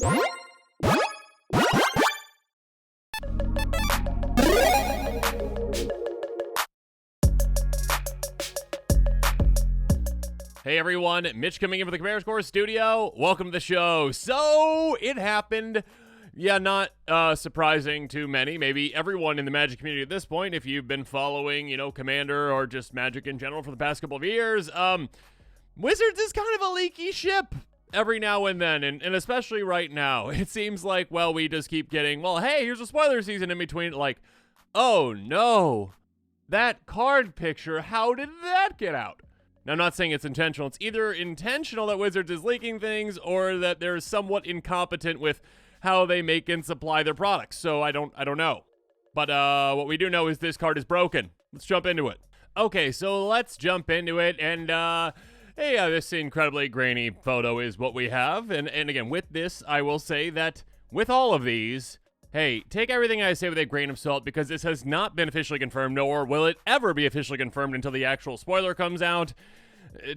Hey everyone, Mitch coming in for the Commander Score Studio. Welcome to the show. So, it happened. Yeah, not surprising to many, maybe everyone in the Magic community at this point, if you've been following, you know, Commander or just Magic in general for the past couple of years. Wizards is kind of a leaky ship every now and then, and especially right now. It seems like, well, we just keep getting, well, hey, here's a spoiler season in between. Like, oh no, that card picture, how did that get out? Now, I'm not saying it's intentional. It's either intentional that Wizards is leaking things or that they're somewhat incompetent with how they make and supply their products. So I don't know. But what we do know is this card is broken. Let's jump into it. Okay, so let's jump into it. And hey, this incredibly grainy photo is what we have. And again, with this, I will say that with all of these, hey, take everything I say with a grain of salt because this has not been officially confirmed, nor will it ever be officially confirmed until the actual spoiler comes out.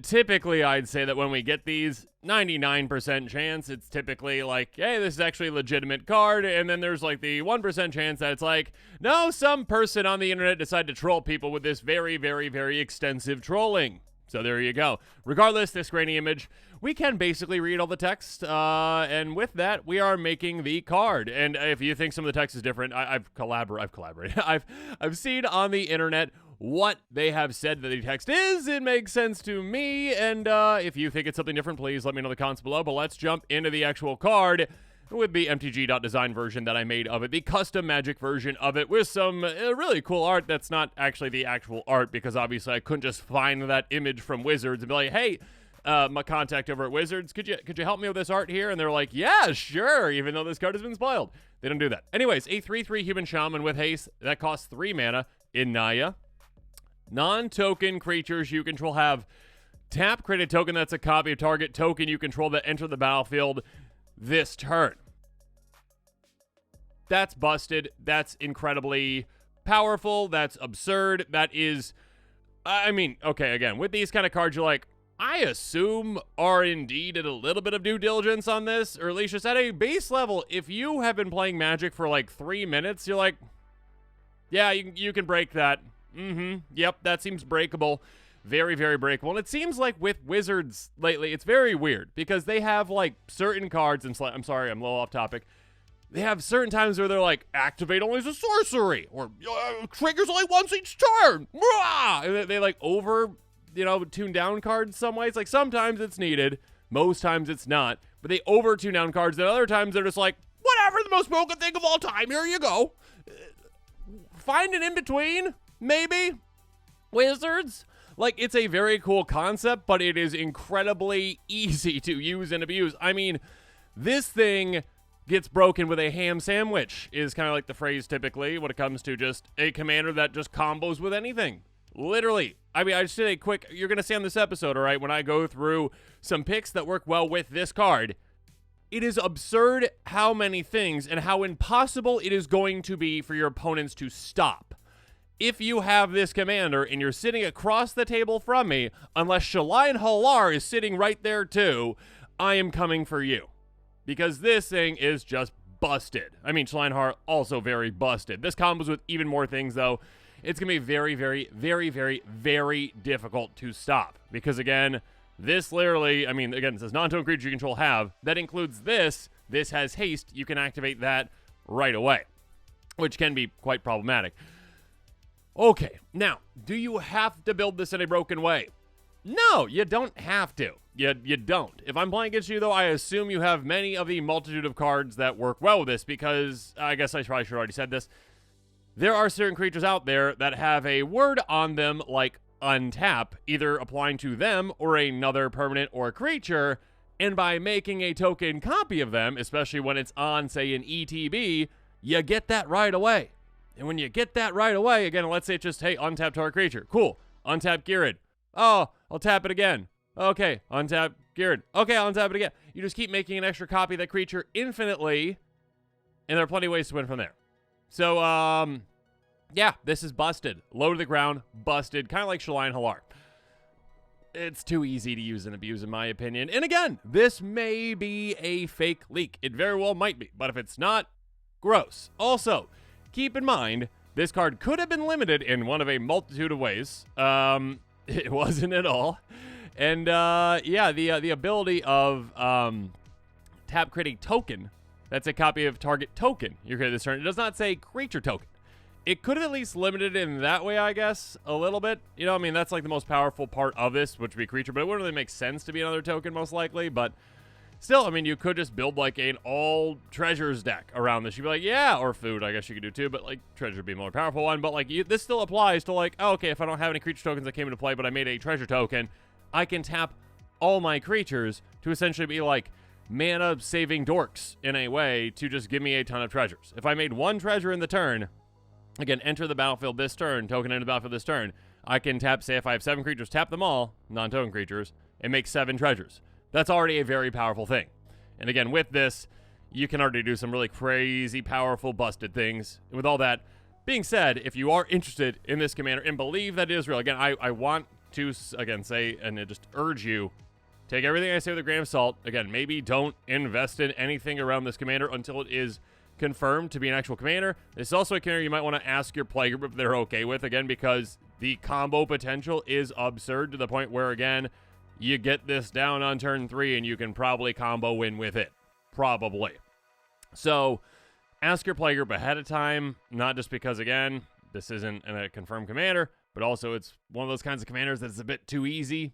Typically, I'd say that when we get these, 99% chance, it's typically like, hey, this is actually a legitimate card, and then there's like the 1% chance that it's like, no, some person on the internet decided to troll people with this very, very, very extensive trolling. So there you go. Regardless, this grainy image, we can basically read all the text, and with that, we are making the card. And if you think some of the text is different, I've collaborated. I've seen on the internet what they have said that the text is. It makes sense to me, and if you think it's something different, please let me know in the comments below. But let's jump into the actual card with the MTG.design version that I made of it, the custom Magic version of it, with some really cool art that's not actually the actual art, because obviously I couldn't just find that image from Wizards and be like, hey, my contact over at Wizards, could you help me with this art here? And they're like, yeah, sure, even though this card has been spoiled. They don't do that. Anyways, a 3/3 human shaman with haste that costs 3 mana in Naya. Non-token creatures you control have tap, create a token that's a copy of target token you control that enter the battlefield this turn. That's busted. That's incredibly powerful. That's absurd. That is, I mean, okay, again, with these kind of cards, you're like, I assume R&D did a little bit of due diligence on this, or at least just at a base level. If you have been playing Magic for like 3 minutes, you're like, yeah, you can break that. Yep, that seems breakable. Very, very breakable. And it seems like with Wizards lately, it's very weird because they have like certain cards, and I'm sorry, I'm a little off topic. They have certain times where they're like, activate only as a sorcery, or triggers only once each turn. And they like tune down cards some ways. Like sometimes it's needed, most times it's not, but they tune down cards. And other times they're just like, whatever, the most broken thing of all time, here you go. Find an in-between, maybe, Wizards. Like, it's a very cool concept, but it is incredibly easy to use and abuse. I mean, this thing gets broken with a ham sandwich is kind of like the phrase typically when it comes to just a commander that just combos with anything. Literally. I mean, I just did a quick, you're going to see on this episode, all right, when I go through some picks that work well with this card, it is absurd how many things and how impossible it is going to be for your opponents to stop. If you have this commander and you're sitting across the table from me, unless Shalai Halar is sitting right there too, I am coming for you. Because this thing is just busted. I mean, Shalai Halar also very busted. This combos with even more things though. It's going to be very, very, very, very, very difficult to stop. Because again, this literally, I mean, again, it says non-token creature you control have. That includes this. This has haste. You can activate that right away, which can be quite problematic. Okay, now, do you have to build this in a broken way? No, you don't have to. You don't. If I'm playing against you, though, I assume you have many of the multitude of cards that work well with this, because I guess I probably should have already said this. There are certain creatures out there that have a word on them like untap, either applying to them or another permanent or creature, and by making a token copy of them, especially when it's on, say, an ETB, you get that right away. And when you get that right away, again, let's say it's just, hey, untap target creature. Cool. Untap Ghired. Oh, I'll tap it again. Okay, untap Ghired. Okay, I'll untap it again. You just keep making an extra copy of that creature infinitely, and there are plenty of ways to win from there. So, yeah, this is busted. Low to the ground, busted, kind of like Shalai Halar. it's too easy to use and abuse, in my opinion. And again, this may be a fake leak. It very well might be. But if it's not, gross. Also, keep in mind, this card could have been limited in one of a multitude of ways. It wasn't at all. And, yeah, the ability of tap create a token that's a copy of target token you create this turn. It does not say creature token. It could have at least limited it in that way, I guess, a little bit. You know, I mean, that's like the most powerful part of this, which would be creature, but it wouldn't really make sense to be another token, most likely. But still, I mean, you could just build like an all treasures deck around this. You'd be like, yeah, or food, I guess you could do too, but like treasure would be a more powerful one. But like, this still applies to like, oh, okay, if I don't have any creature tokens that came into play, but I made a treasure token, I can tap all my creatures to essentially be like mana saving dorks in a way to just give me a ton of treasures. If I made one treasure in the turn, again, enter the battlefield this turn, token enter the battlefield this turn, I can tap, say if I have 7 creatures, tap them all, non-token creatures, and make 7 treasures. That's already a very powerful thing. And again, with this, you can already do some really crazy, powerful, busted things. And with all that being said, if you are interested in this commander and believe that it is real, again, I want to, again, say and just urge you, take everything I say with a grain of salt. Again, maybe don't invest in anything around this commander until it is confirmed to be an actual commander. This is also a commander you might want to ask your playgroup if they're okay with, again, because the combo potential is absurd to the point where, again, you get this down on turn 3 and you can probably combo win with it. Probably. So, ask your playgroup ahead of time, not just because, again, this isn't a confirmed commander, but also it's one of those kinds of commanders that's a bit too easy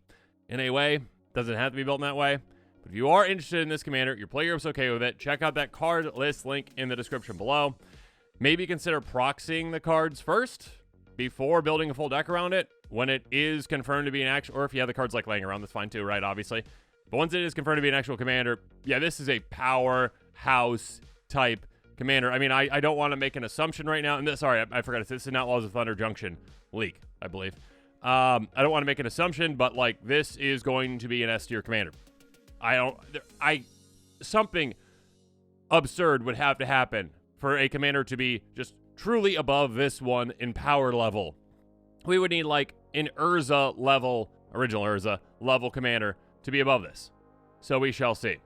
in a way. Doesn't have to be built in that way. But if you are interested in this commander, your playgroup's okay with it, check out that card list link in the description below. Maybe consider proxying the cards first before building a full deck around it when it is confirmed to be an actual, or if you have the cards like laying around, that's fine too, right, obviously. But once it is confirmed to be an actual commander, yeah, this is a powerhouse type commander. I mean, I don't want to make an assumption right now. And this, sorry, I forgot. This is an Outlaws of Thunder Junction leak, I believe. I don't want to make an assumption, but like this is going to be an S tier commander. Something absurd would have to happen for a commander to be just truly above this one in power level. We would need like an Urza level, original Urza level commander to be above this. So we shall see.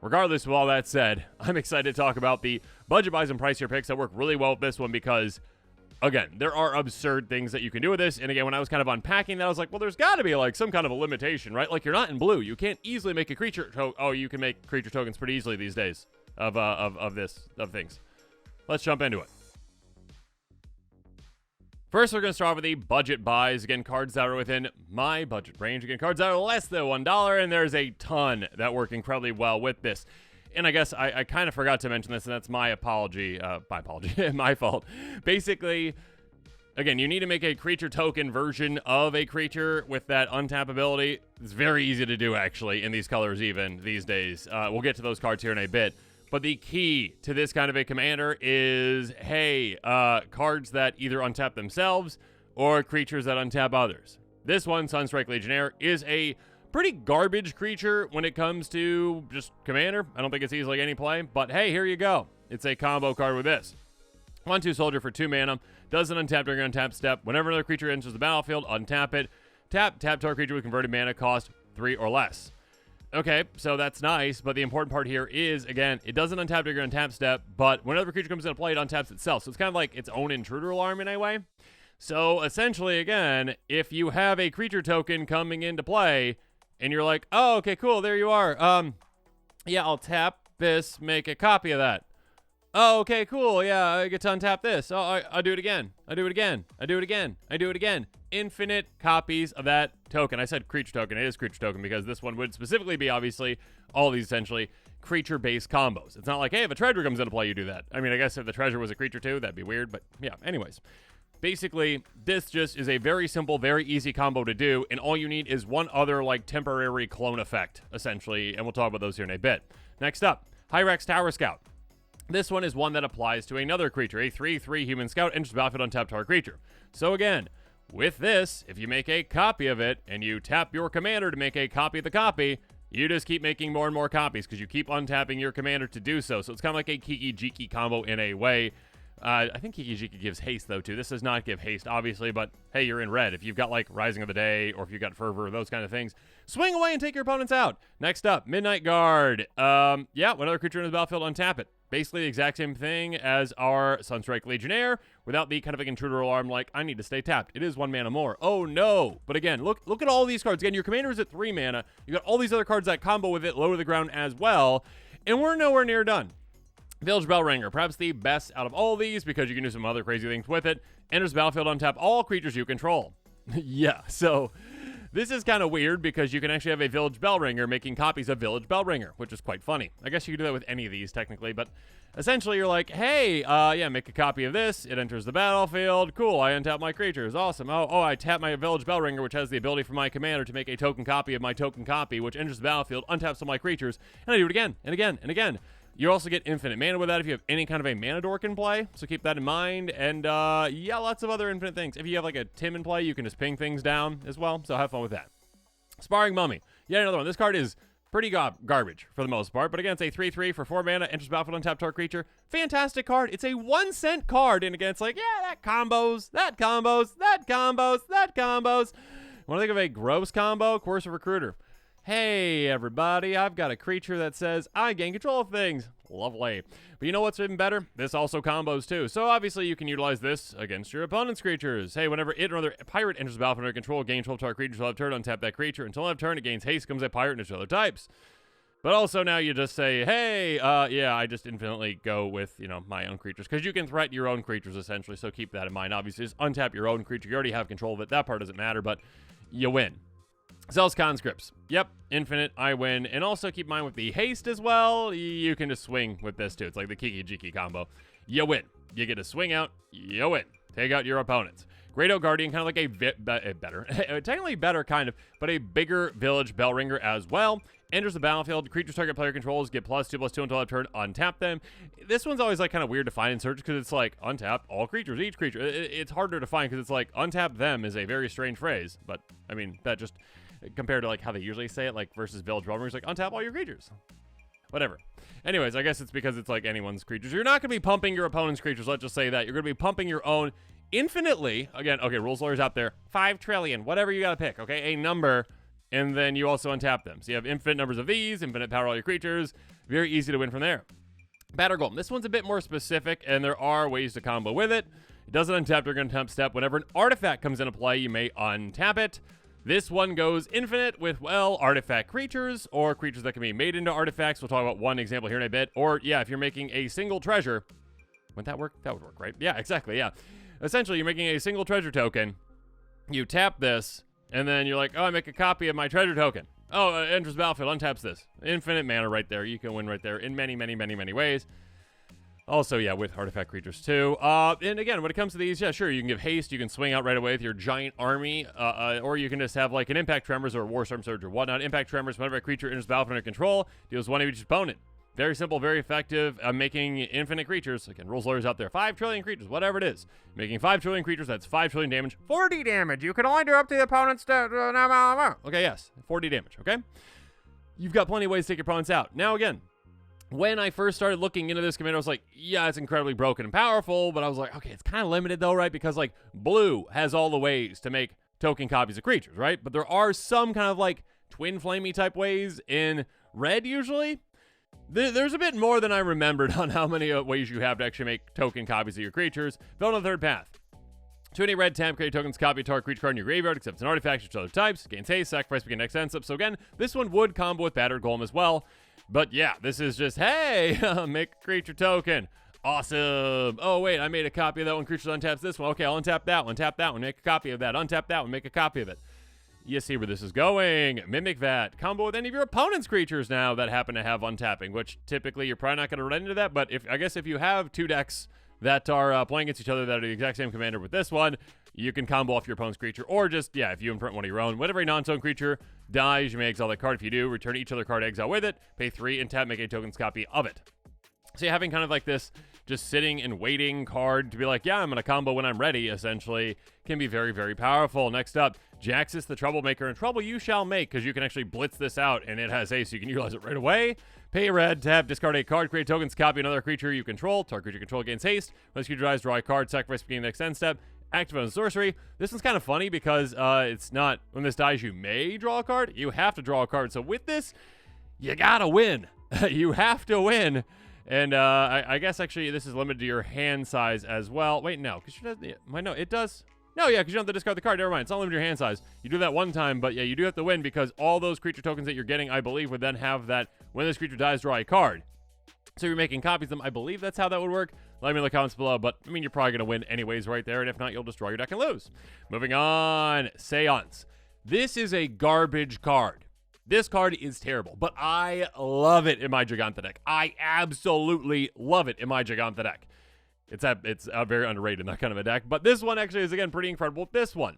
Regardless of all that said, I'm excited to talk about the budget buys and pricier picks that work really well with this one because, again, there are absurd things that you can do with this. And again, when I was kind of unpacking that, I was like, well, there's got to be like some kind of a limitation, right? Like you're not in blue. You can't easily make a creature oh, you can make creature tokens pretty easily these days of things. Let's jump into it. First, we're going to start with the budget buys. Again, cards that are within my budget range. Again, cards that are less than $1, and there's a ton that work incredibly well with this. And I guess I kind of forgot to mention this, and that's my apology. My fault. Basically, again, you need to make a creature token version of a creature with that untap ability. It's very easy to do, actually, in these colors even these days. We'll get to those cards here in a bit. But the key to this kind of a commander is, hey, cards that either untap themselves or creatures that untap others. This one, Sunstrike Legionnaire, is a pretty garbage creature when it comes to just commander. I don't think it's easily any play, but hey, here you go. It's a combo card with this. 1/2 soldier for 2 mana. Doesn't untap during an untap step. Whenever another creature enters the battlefield, untap it. Tap target creature with converted mana cost 3 or less. Okay, so that's nice, but the important part here is, again, it doesn't untap during an untap step, but whenever a creature comes into play, it untaps itself. So it's kind of like its own intruder alarm in a way. So essentially, again, if you have a creature token coming into play, and you're like, oh, okay, cool, there you are. Yeah, I'll tap this, make a copy of that. Oh, okay, cool, yeah, I get to untap this. Oh, I'll do it again. I do it again. I do it again. I do it again. Infinite copies of that token. I said creature token. It is creature token because this one would specifically be, obviously, all these essentially creature-based combos. It's not like, hey, if a treasure comes into play, you do that. I mean, I guess if the treasure was a creature too, that'd be weird, but yeah, anyways. Basically, this just is a very simple, very easy combo to do, and all you need is one other, like, temporary clone effect, essentially, and we'll talk about those here in a bit. Next up, Hyrax Tower Scout. This one is one that applies to another creature, a 3/3 human scout, enters the battlefield untapped target creature. So again, with this, if you make a copy of it, and you tap your commander to make a copy of the copy, you just keep making more and more copies, because you keep untapping your commander to do so. So it's kind of like a Kiki Jiki combo in a way. I think Kiki-Jiki gives haste, though, too. This does not give haste, obviously, but hey, you're in red. If you've got, like, Rising of the Day, or if you've got Fervor, those kind of things, swing away and take your opponents out. Next up, Midnight Guard. Yeah, whenever creature in the battlefield, untap it. Basically the exact same thing as our Sunstrike Legionnaire, without the kind of like intruder alarm, like, I need to stay tapped. It is 1 mana more. Oh, no. But again, look at all these cards. Again, your commander is at 3 mana. You got all these other cards that combo with it, lower the ground as well, and we're nowhere near done. Village Bellringer, perhaps the best out of all these because you can do some other crazy things with it. Enters battlefield, untap all creatures you control. Yeah, so this is kind of weird because you can actually have a Village Bellringer making copies of Village Bellringer, which is quite funny. I guess you could do that with any of these technically, but essentially you're like, hey, yeah, make a copy of this. It enters the battlefield. Cool, I untap my creatures. Awesome. Oh, I tap my Village Bellringer, which has the ability for my commander to make a token copy of my token copy, which enters the battlefield, untaps all my creatures, and I do it again and again and again. You also get infinite mana with that if you have any kind of a mana dork in play, so keep that in mind. And yeah, lots of other infinite things. If you have like a Tim in play, you can just ping things down as well, so have fun with that. Sparring Mummy. Yet another one. This card is pretty garbage for the most part, but again, it's a 3/3 for 4 mana, enters battlefield, untap target creature. Fantastic card. It's a 1-cent card, and again, it's like, yeah, that combos. Want to think of a gross combo? Coercive Recruiter. Hey, everybody, I've got a creature that says, I gain control of things. Lovely. But you know what's even better? This also combos, too. So, obviously, you can utilize this against your opponent's creatures. Hey, whenever it or another pirate enters the battlefield under control, gain 12 target creatures, will have turn, untap that creature. Until end of turn, it gains haste, comes a pirate, and its other types. But also, now you just say, hey, yeah, I just infinitely go with, you know, my own creatures. Because you can threaten your own creatures, essentially, so keep that in mind. Obviously, just untap your own creature. You already have control of it. That part doesn't matter, but you win. Zealous Conscripts. Yep, infinite, I win. And also keep in mind with the haste as well, you can just swing with this too. It's like the Kiki-Jiki combo. You win. You get to swing out, you win. Take out your opponents. Great Oak Guardian, kind of like a better, technically better kind of, but a bigger Village Bellringer as well. Enters the battlefield, creatures target player controls get +2/+2 until end of turn, untap them. This one's always like kind of weird to find in Search because it's like untap all creatures, each creature. It's harder to find because it's like untap them is a very strange phrase, but I mean, that just compared to like how they usually say it, like versus Village Bellringer, it's like untap all your creatures. Whatever. Anyways, I guess it's because it's like anyone's creatures. You're not going to be pumping your opponent's creatures, let's just say that. You're going to be pumping your own infinitely. Again, okay, rules lawyers out there, 5 trillion, whatever you got to pick, okay? A number, and then you also untap them. So you have infinite numbers of these, infinite power all your creatures. Very easy to win from there. Batter Golem. This one's a bit more specific, and there are ways to combo with it. It doesn't untap during untap step. Whenever an artifact comes into play, you may untap it. This one goes infinite with, well, artifact creatures or creatures that can be made into artifacts. We'll talk about one example here in a bit. Or, yeah, if you're making a single treasure. Wouldn't that work? That would work, right? Yeah, exactly, yeah. Essentially, you're making a single treasure token. You tap this, and then you're like, oh, I make a copy of my treasure token. Oh, enters battlefield, untaps this. Infinite mana right there. You can win right there in many, many, many, many ways. Also, yeah, with artifact creatures, too. And again, when it comes to these, yeah, sure, you can give haste. You can swing out right away with your giant army. Or you can just have, like, an Impact Tremors or a Warstorm Surge or whatnot. Impact Tremors, whenever a creature enters battlefield under control, deals 1 to each opponent. Very simple, very effective. Making infinite creatures. Again, rules lawyers out there. 5 trillion creatures, whatever it is. Making 5 trillion creatures, that's 5 trillion damage. 40 damage. You can only do up to the opponent's... Okay, yes. 40 damage, okay? You've got plenty of ways to take your opponents out. Now, again, when I first started looking into this commander, I was like, yeah, it's incredibly broken and powerful, but I was like, okay, it's kind of limited though, right? Because like blue has all the ways to make token copies of creatures, right? But there are some kind of like twin flamey type ways in red usually. There's a bit more than I remembered on how many ways you have to actually make token copies of your creatures. Build on the third path. 20 red tap, create tokens, copy a target creature card in your graveyard, except it's an artifact or other types. Gains haste, sacrifice, begin next end. So again, this one would combo with Battered Golem as well. But yeah, this is just, hey, make a creature token. Awesome. Oh, wait, I made a copy of that one. Creature untaps this one. Okay, I'll untap that one. Tap that one. Make a copy of that. Untap that one. Make a copy of it. You see where this is going. Mimic that. Combo with any of your opponent's creatures now that happen to have untapping, which typically you're probably not going to run into that. But I guess if you have 2 decks that are playing against each other that are the exact same commander with this one, you can combo off your opponent's creature, or just, yeah, if you imprint one of your own. Whenever a non-token creature dies, you may exile that card. If you do, return each other card exile with it, pay 3, and tap, make a token's copy of it. So you're having kind of like this just sitting and waiting card to be like, yeah, I'm going to combo when I'm ready, essentially, can be very, very powerful. Next up, Jaxus the Troublemaker, and trouble you shall make, because you can actually blitz this out, and it has haste, so you can utilize it right away. Pay red, tap, discard a card, create tokens, copy another creature you control. Target creature you control gains haste. When this creature dies, draw a card, sacrifice beginning next end step. Activate on sorcery. This one's kind of funny because it's not, when this dies, you may draw a card. You have to draw a card. So with this, you gotta win. You have to win. And I guess actually this is limited to your hand size as well. Wait, no, because no, it does. No, yeah, because you don't have to discard the card. Never mind. It's not limited to your hand size. You do that one time, but yeah, you do have to win because all those creature tokens that you're getting, I believe, would then have that when this creature dies, draw a card. So you're making copies of them. I believe that's how that would work. Let me know in the comments below, but I mean, you're probably going to win anyways right there, and if not, you'll just draw your deck and lose. Moving on, Seance. This is a garbage card. This card is terrible, but I love it in my Giganta deck. I absolutely love it in my Giganta deck. It's a very underrated, that kind of a deck, but this one actually is, again, pretty incredible. This one.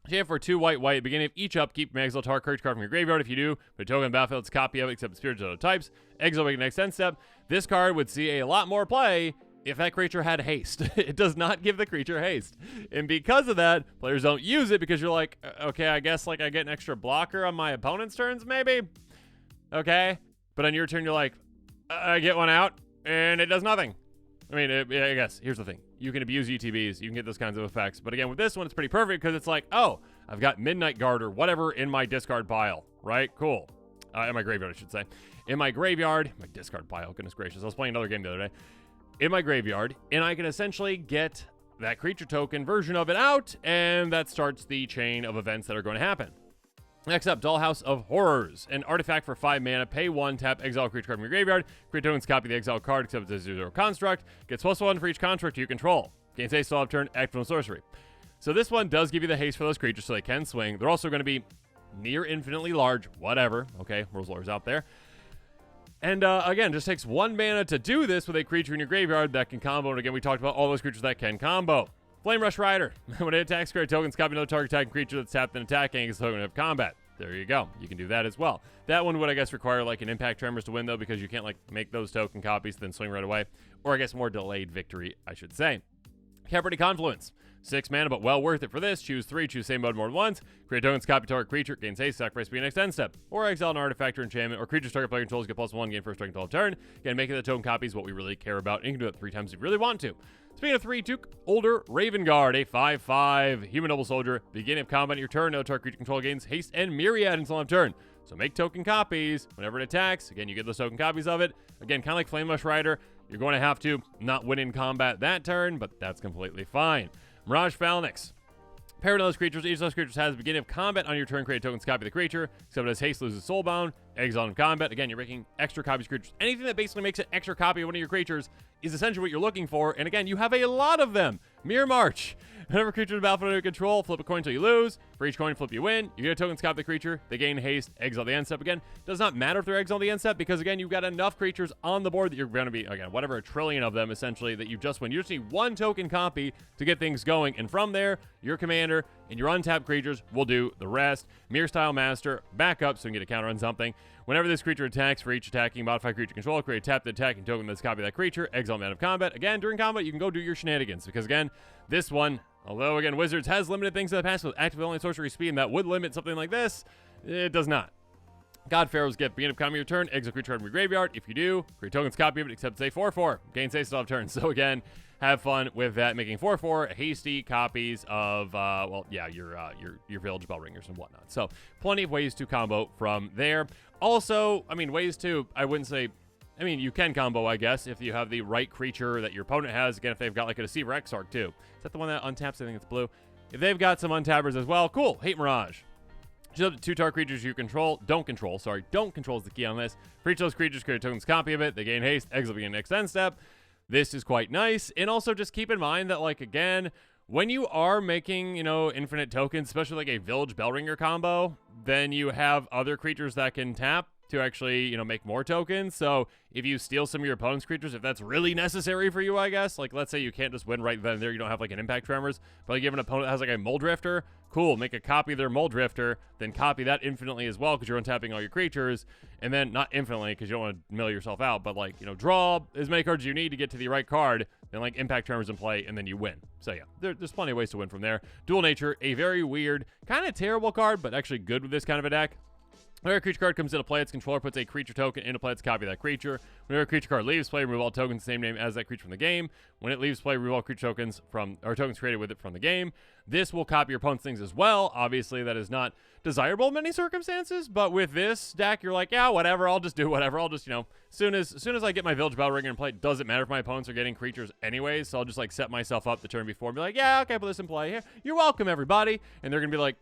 You have for 2 white, at the beginning of each upkeep, you may exile target creature card from your graveyard. If you do, put a token in the battlefield, it's a copy of it, except spirits of other types. Exile make the next end step. This card would see a lot more play if that creature had haste. It does not give the creature haste. And because of that, players don't use it because you're like, okay, I guess like I get an extra blocker on my opponent's turns, maybe? Okay. But on your turn, you're like, I get one out, and it does nothing. I mean, I guess, here's the thing. You can abuse UTBs, you can get those kinds of effects. But again, with this one, it's pretty perfect because it's like, oh, I've got Midnight Guard or whatever in my discard pile, right? Cool. In my graveyard, I should say. In my graveyard, my discard pile, goodness gracious. I was playing another game the other day. In my graveyard, and I can essentially get that creature token version of it out, and that starts the chain of events that are going to happen. Next up, Dollhouse of Horrors. An artifact for 5 mana, pay 1, tap, exile creature card from your graveyard. Create tokens, copy the exile card, except it's a 0/0 construct. Gets +1 for each construct you control. Gains haste, still have turn, active on sorcery. So this one does give you the haste for those creatures so they can swing. They're also going to be near infinitely large, whatever. Okay, rules lawyers out there. And again, just takes 1 mana to do this with a creature in your graveyard that can combo. And again, we talked about all those creatures that can combo. Flame Rush Rider. When it attacks, create tokens, copy another target attacking creature that's tapped and attacking against the token of combat. There you go. You can do that as well. That one would, I guess, require like an Impact Tremors to win, though, because you can't like make those token copies then swing right away. Or I guess more delayed victory, I should say. Capricorn Confluence. 6 mana, but well worth it for this. Choose 3, choose same mode more than once. Create tokens, copy target creature, gains haste, sacrifice be next end step. Or exile an artifact or enchantment, or creatures target player controls get +1, gain first token until turn. Again, making the token copies what we really care about. And you can do it 3 times if you really want to. Speaking of 3, Duke Older Raven Guard, a 5/5 human noble soldier. Beginning of combat on your turn, no target creature control gains haste and myriad until end of turn. So make token copies whenever it attacks. Again, you get those token copies of it. Again, kind of like Flame Rush Rider, you're going to have to not win in combat that turn, but that's completely fine. Mirage Phalanx. Pair with those creatures. Each of those creatures has the beginning of combat on your turn. Create tokens, copy the creature. Except it has haste, loses soulbound. Exile in combat. Again, you're making extra copies of creatures. Anything that basically makes an extra copy of one of your creatures is essentially what you're looking for. And again, you have a lot of them. Mirror March. Whenever creature in the battlefield under control, flip a coin until you lose. For each coin flip you win. You get a token, copy the creature. They gain haste, exile the end step. Again, does not matter if they're exile the end step because again, you've got enough creatures on the board that you're going to be, again, whatever, a trillion of them essentially that you just win. You just need 1 token copy to get things going. And from there, your commander and your untapped creatures will do the rest. Mirror Style Master, back up so you can get a counter on something. Whenever this creature attacks, for each attacking modified creature control, create tap the attacking token that's copy that creature, exile man of combat. Again, during combat, you can go do your shenanigans because again, this one, although again, Wizards has limited things in the past with active only sorcery speed, and that would limit something like this, it does not. God Pharaoh's Gift. Beginning of combat your turn, exile creature from your graveyard. If you do, create tokens, copy of it, except say 4/4. Gain haste still have turn. So again, have fun with that, making 4/4 hasty copies of, well, yeah, your Village Bellringers and whatnot. So plenty of ways to combo from there. Also, I mean, ways to, I wouldn't say, I mean, you can combo, I guess, if you have the right creature that your opponent has. Again, if they've got like a Deceiver Exarch too. Is that the one that untaps? I think it's blue. If they've got some untappers as well, cool. Hate Mirage. Just up to 2 target creatures you control. Don't control is the key on this. For each of those creatures, create a token's copy of it. They gain haste, exile begin next end step. This is quite nice. And also just keep in mind that, like, again, when you are making, you know, infinite tokens, especially like a Village Bellringer combo, then you have other creatures that can tap to actually, you know, make more tokens. So if you steal some of your opponent's creatures, if that's really necessary for you, I guess, like let's say you can't just win right then and there, you don't have like an impact tremors, but like you have an opponent that has like a Mole Drifter, cool, make a copy of their Mole Drifter, then copy that infinitely as well because you're untapping all your creatures, and then not infinitely because you don't want to mill yourself out, but like, you know, draw as many cards as you need to get to the right card, then like impact tremors in play, and then you win. So yeah, there's plenty of ways to win from there. Dual Nature, a very weird, kind of terrible card, but actually good with this kind of a deck. Whenever a creature card comes into play, its controller puts a creature token into play. Let's copy that creature. Whenever a creature card leaves play, remove all tokens the same name as that creature from the game. When it leaves play, remove all creature tokens tokens created with it from the game. This will copy your opponent's things as well. Obviously, that is not desirable in many circumstances, but with this deck, you're like, yeah, whatever. I'll just do whatever. I'll just, you know, soon as I get my Village Battle Ringer in play, it doesn't matter if my opponents are getting creatures anyways. So I'll just like set myself up the turn before and be like, yeah, okay, put this in play here. You're welcome, everybody. And they're gonna be like,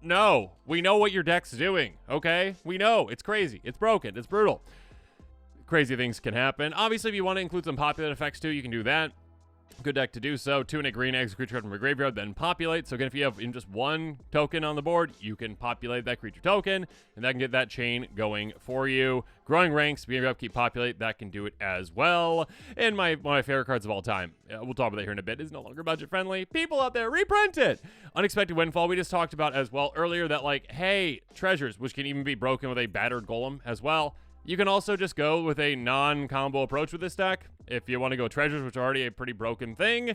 no, we know what your deck's doing, okay? We know. It's crazy. It's broken. It's brutal. Crazy things can happen. Obviously, if you want to include some populate effects too, you can do that. Good deck to do so. 2 and a green, exit creature card from a graveyard, then populate. So again, if you have just one token on the board, you can populate that creature token, and that can get that chain going for you. Growing ranks, being up, keep populate, that can do it as well. And one of my favorite cards of all time, we'll talk about that here in a bit, is no longer budget friendly. People out there, reprint it! Unexpected Windfall, we just talked about as well earlier that like, hey, treasures, which can even be broken with a battered golem as well. You can also just go with a non-combo approach with this deck if you want to go treasures, which are already a pretty broken thing.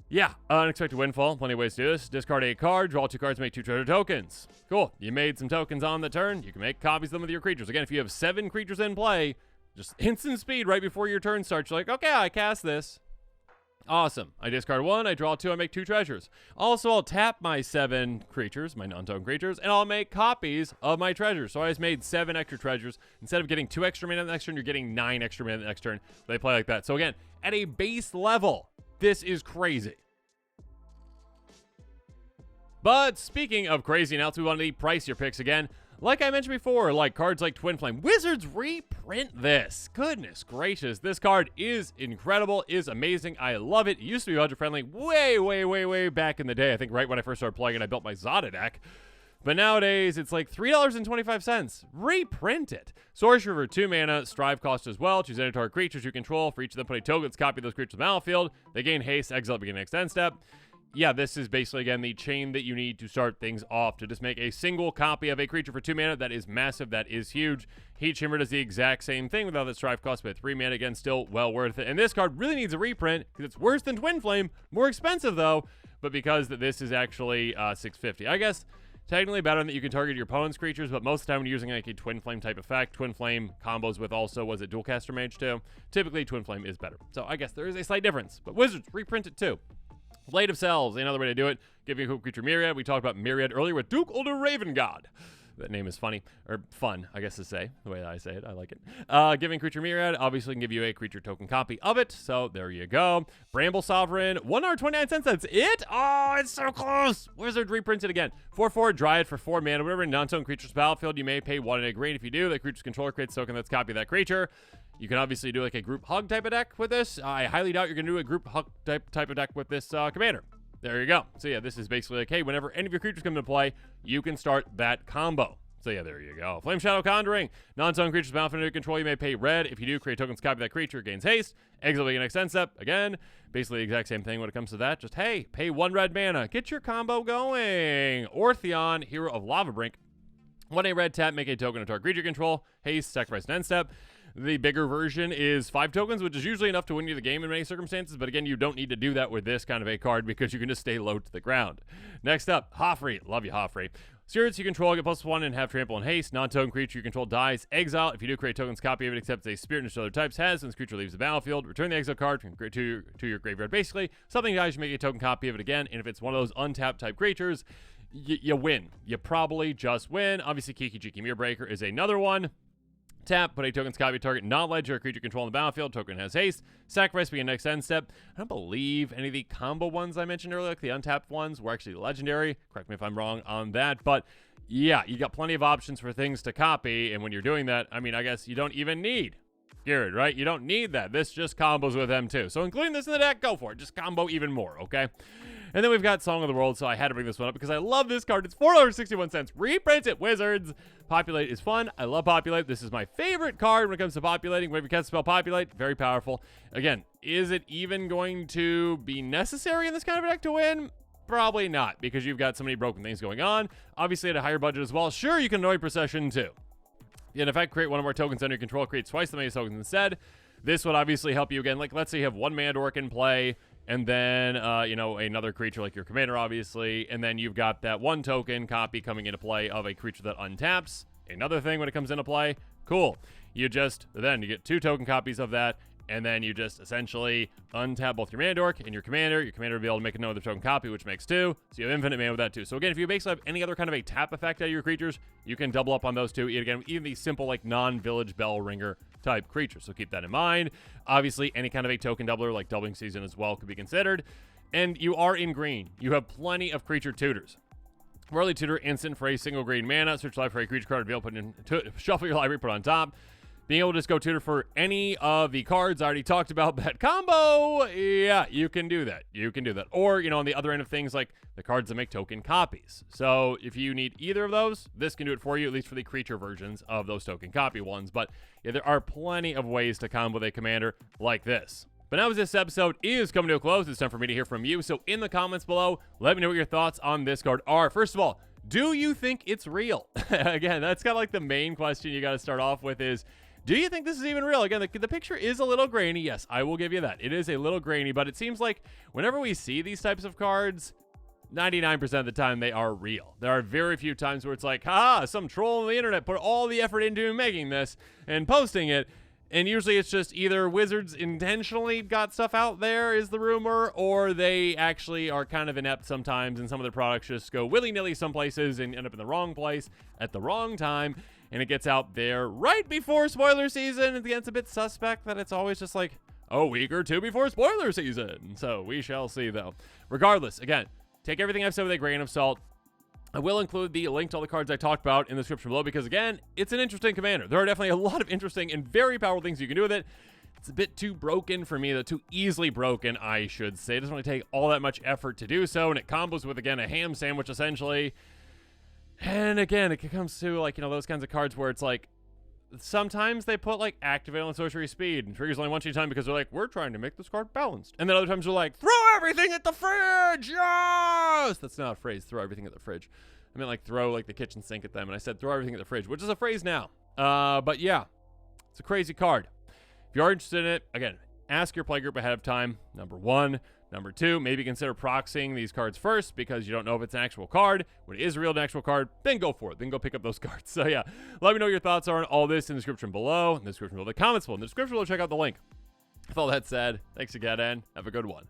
Yeah, Unexpected Windfall, plenty of ways to do this. Discard a card, draw 2 cards, make 2 treasure tokens. Cool, you made some tokens on the turn, you can make copies of them with your creatures. Again, if you have 7 creatures in play, just instant speed right before your turn starts, you're like, okay, I cast this. Awesome. I discard 1, I draw 2, I make 2 treasures. Also, I'll tap my 7 creatures, my non-token creatures, and I'll make copies of my treasures. So I just made 7 extra treasures. Instead of getting 2 extra mana the next turn, you're getting 9 extra mana the next turn. They play like that. So again, at a base level, this is crazy. But speaking of crazy announcements, we want to price your picks again. Like I mentioned before, like cards like Twin Flame, Wizards reprint this. Goodness gracious, this card is incredible, is amazing. I love it. It used to be budget friendly way back in the day. I think right when I first started playing it, I built my Zada deck. But nowadays, it's like $3.25. Reprint it. Sorcerer for 2 mana, Strive cost as well. Choose any target creatures you control. For each of them, put a token. Let's copy those creatures to the battlefield. They gain haste, exile, begin next end step. Yeah, this is basically, again, the chain that you need to start things off, to just make a single copy of a creature for 2 mana. That is massive. That is huge. Heat Shimmer does the exact same thing without the Strive cost, but 3 mana, again, still well worth it. And this card really needs a reprint because it's worse than Twin Flame. More expensive, though, but because this is actually $6.50. I guess technically better than that you can target your opponent's creatures, but most of the time when you're using like a Twin Flame type effect, Twin Flame combos with also, was it Dual Caster Mage too? Typically, Twin Flame is better. So I guess there is a slight difference, but Wizards reprint it too. Blade of Selves, another way to do it. Giving a creature Myriad. We talked about Myriad earlier with Duke Older Raven God. That name is funny, or fun, I guess to say, the way that I say it. I like it. Giving creature Myriad obviously can give you a creature token copy of it, so there you go. Bramble Sovereign, $1.29. That's it? Oh, it's so close. Wizard reprinted again. 4/4 Dryad for 4 mana. Whenever a non-token creature's battlefield, you may pay 1 and a green. If you do, that creature's controller creates a token that's copy of that creature. You can obviously do like a group hug type of deck with this. I highly doubt you're going to do a group hug type of deck with this commander. There you go. So yeah, this is basically like, hey, whenever any of your creatures come into play, you can start that combo. So yeah, there you go. Flame Shadow Conjuring. Non-token creatures battlefield under your control, you may pay red. If you do, create tokens, copy that creature, gains haste. Exile the next end step. Again, basically the exact same thing when it comes to that. Just, hey, pay 1 red mana. Get your combo going. Ortheon, Hero of Lavabrink. 1 a red tap, make a token of target creature control. Haste, sacrifice an end step. The bigger version is 5 tokens, which is usually enough to win you the game in many circumstances, but again, you don't need to do that with this kind of a card because you can just stay low to the ground. Next up, Hoffrey. Love you, Hoffrey. Spirits you control get +1 and have trample and haste. Non-token creature you control dies. Exile. If you do create tokens, copy of it except a spirit and other types has. When this creature leaves the battlefield, return the exile card to your graveyard. Basically, something dies, you make a token copy of it again, and if it's one of those untapped type creatures, you win. You probably just win. Obviously, Kiki Jiki Mirror Breaker is another one. Tap, put a token's copy target non-ledger creature control on the battlefield. Token has haste. Sacrifice begin next end step. I don't believe any of the combo ones I mentioned earlier, like the untapped ones, were actually legendary. Correct me if I'm wrong on that. But yeah, you got plenty of options for things to copy. And when you're doing that, I mean, I guess you don't even need Ghired, right? You don't need that. This just combos with them too. So including this in the deck, go for it. Just combo even more, okay? And then we've got Song of the World, so I had to bring this one up because I love this card. It's $4.61. Reprint it, Wizards. Populate is fun. I love Populate. This is my favorite card when it comes to populating. Whenever you cast the spell Populate, very powerful. Again, is it even going to be necessary in this kind of deck to win? Probably not, because you've got so many broken things going on. Obviously, at a higher budget as well. Sure, you can annoy Procession too. In effect, create one of our tokens under your control, create twice the many tokens instead. This would obviously help you again. Like, let's say you have one mana dork in play, and then, another creature like your commander, obviously, and then you've got that one token copy coming into play of a creature that untaps. Another thing when it comes into play, cool. You get 2 token copies of that, and then you just essentially untap both your mana dork and your commander. Your commander will be able to make another token copy, which makes 2. So you have infinite mana with that too. So again, if you basically have any other kind of a tap effect out of your creatures, you can double up on those too. Again, even these simple like non-village bell ringer type creatures. So keep that in mind. Obviously, any kind of a token doubler like Doubling Season as well could be considered. And you are in green. You have plenty of creature tutors. Whirly Tutor instant for a single green mana. Search life for a creature card available, put in, shuffle your library, put on top. Being able to just go tutor for any of the cards. I already talked about that combo. Yeah, you can do that. Or, on the other end of things, like the cards that make token copies. So if you need either of those, this can do it for you, at least for the creature versions of those token copy ones. But yeah, there are plenty of ways to combo with a commander like this. But now as this episode is coming to a close, it's time for me to hear from you. So in the comments below, let me know what your thoughts on this card are. First of all, do you think it's real? Again, that's kind of like the main question you got to start off with is, do you think this is even real? Again, the picture is a little grainy. Yes, I will give you that. It is a little grainy, but it seems like whenever we see these types of cards, 99% of the time they are real. There are very few times where it's like, some troll on the internet put all the effort into making this and posting it. And usually it's just either Wizards intentionally got stuff out there, is the rumor, or they actually are kind of inept sometimes, and some of their products just go willy-nilly some places and end up in the wrong place at the wrong time. And it gets out there right before spoiler season. It gets a bit suspect that it's always just like a week or 2 before spoiler season. So we shall see, though. Regardless, again, take everything I've said with a grain of salt. I will include the link to all the cards I talked about in the description below because, again, it's an interesting commander. There are definitely a lot of interesting and very powerful things you can do with it. It's a bit too broken for me, though, too easily broken, I should say. It doesn't really take all that much effort to do so, and it combos with, again, a ham sandwich, essentially. And again, it comes to, like, those kinds of cards where it's like, sometimes they put, like, activate on sorcery speed and triggers only once each time because they're like, we're trying to make this card balanced. And then other times they're like, throw everything at the fridge! Yes! That's not a phrase, throw everything at the fridge. I meant, like, throw, like, the kitchen sink at them, and I said throw everything at the fridge, which is a phrase now. But yeah, it's a crazy card. If you are interested in it, again, ask your playgroup ahead of time, number 1. Number 2, maybe consider proxying these cards first because you don't know if it's an actual card. When it is a real actual card, then go for it. Then go pick up those cards. So yeah, let me know what your thoughts are on all this in the description below. In the description below, the comments below. In the description below, check out the link. With all that said, thanks again, and have a good one.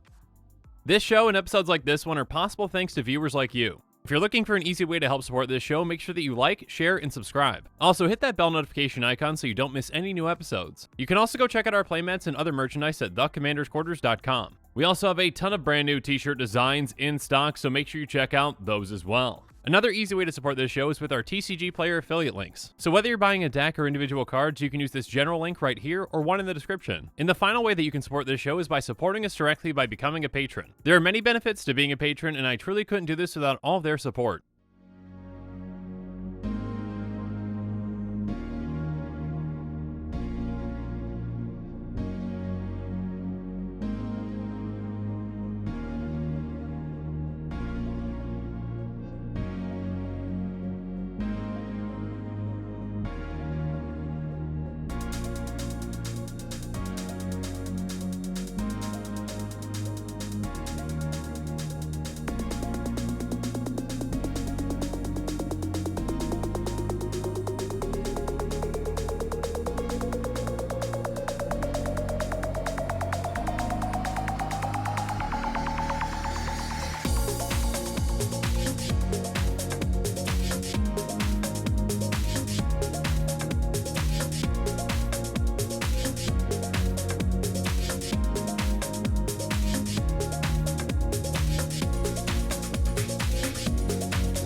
This show and episodes like this one are possible thanks to viewers like you. If you're looking for an easy way to help support this show, make sure that you like, share, and subscribe. Also, hit that bell notification icon so you don't miss any new episodes. You can also go check out our playmats and other merchandise at thecommandersquarters.com. We also have a ton of brand new t-shirt designs in stock, so make sure you check out those as well. Another easy way to support this show is with our TCG Player affiliate links. So whether you're buying a deck or individual cards, you can use this general link right here or one in the description. And the final way that you can support this show is by supporting us directly by becoming a patron. There are many benefits to being a patron, and I truly couldn't do this without all of their support.